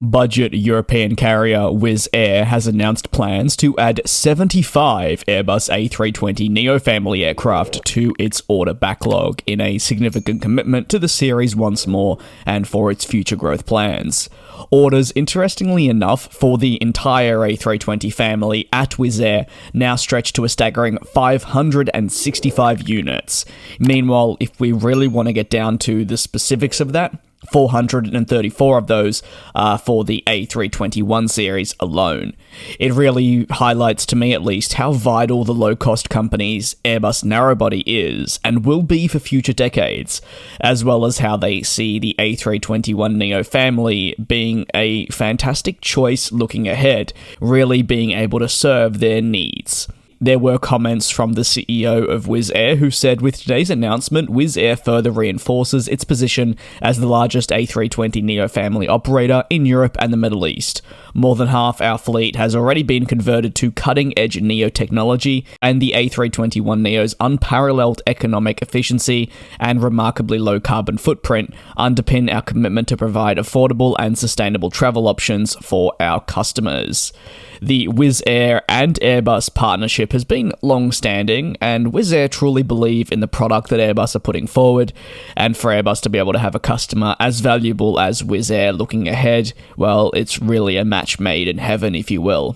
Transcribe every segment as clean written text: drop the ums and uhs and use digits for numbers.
Budget European carrier Wizz Air has announced plans to add 75 Airbus A320neo family aircraft to its order backlog in a significant commitment to the series once more and for its future growth plans. Orders, interestingly enough, for the entire A320 family at Wizz Air now stretch to a staggering 565 units. Meanwhile, if we really want to get down to the specifics of that, 434 of those are for the A321 series alone. It really highlights, to me at least, how vital the low-cost company's Airbus narrowbody is and will be for future decades, as well as how they see the A321neo family being a fantastic choice looking ahead, really being able to serve their needs. There were comments from the CEO of Wizz Air who said, with today's announcement, Wizz Air further reinforces its position as the largest A320neo family operator in Europe and the Middle East. More than half our fleet has already been converted to cutting-edge neo technology, and the A321neo's unparalleled economic efficiency and remarkably low carbon footprint underpin our commitment to provide affordable and sustainable travel options for our customers. The Wizz Air and Airbus partnership has been long-standing, and Wizz Air truly believe in the product that Airbus are putting forward, and for Airbus to be able to have a customer as valuable as Wizz Air looking ahead, well, it's really a match made in heaven, if you will.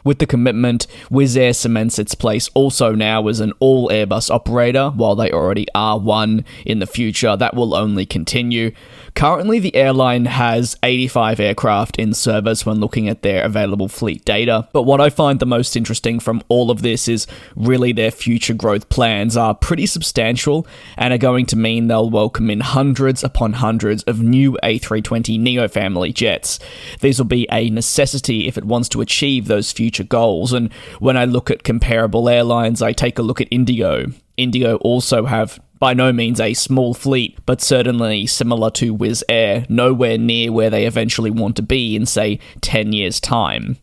With the commitment, Wizz Air cements its place also now as an all-Airbus operator, while they already are one in the future. That will only continue. Currently, the airline has 85 aircraft in service when looking at their available fleet data, but what I find the most interesting from all of this is really their future growth plans are pretty substantial and are going to mean they'll welcome in hundreds upon hundreds of new A320neo family jets. These will be a necessity if it wants to achieve those future goals, and when I look at comparable airlines, I take a look at Indigo. Indigo also have by no means a small fleet, but certainly similar to Wizz Air, nowhere near where they eventually want to be in, say, 10 years' time.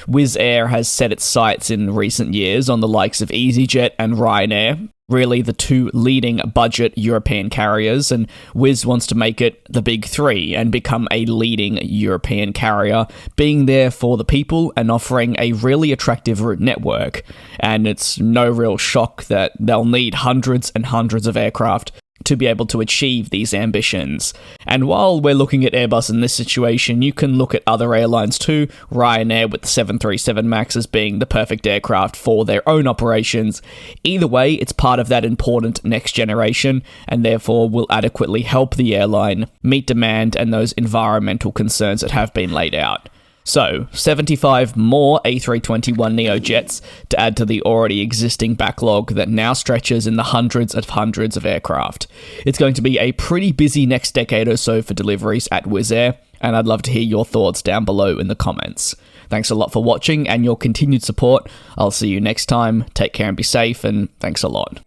Wizz Air has set its sights in recent years on the likes of EasyJet and Ryanair, really the two leading budget European carriers, and Wizz wants to make it the big three and become a leading European carrier, being there for the people and offering a really attractive route network. And it's no real shock that they'll need hundreds and hundreds of aircraft to be able to achieve these ambitions. And while we're looking at Airbus in this situation, you can look at other airlines too, Ryanair with the 737 MAX as being the perfect aircraft for their own operations. Either way, it's part of that important next generation, and therefore will adequately help the airline meet demand and those environmental concerns that have been laid out. So, 75 more A321neo jets to add to the already existing backlog that now stretches in the hundreds of aircraft. It's going to be a pretty busy next decade or so for deliveries at Wizz Air, and I'd love to hear your thoughts down below in the comments. Thanks a lot for watching and your continued support. I'll see you next time. Take care and be safe, and thanks a lot.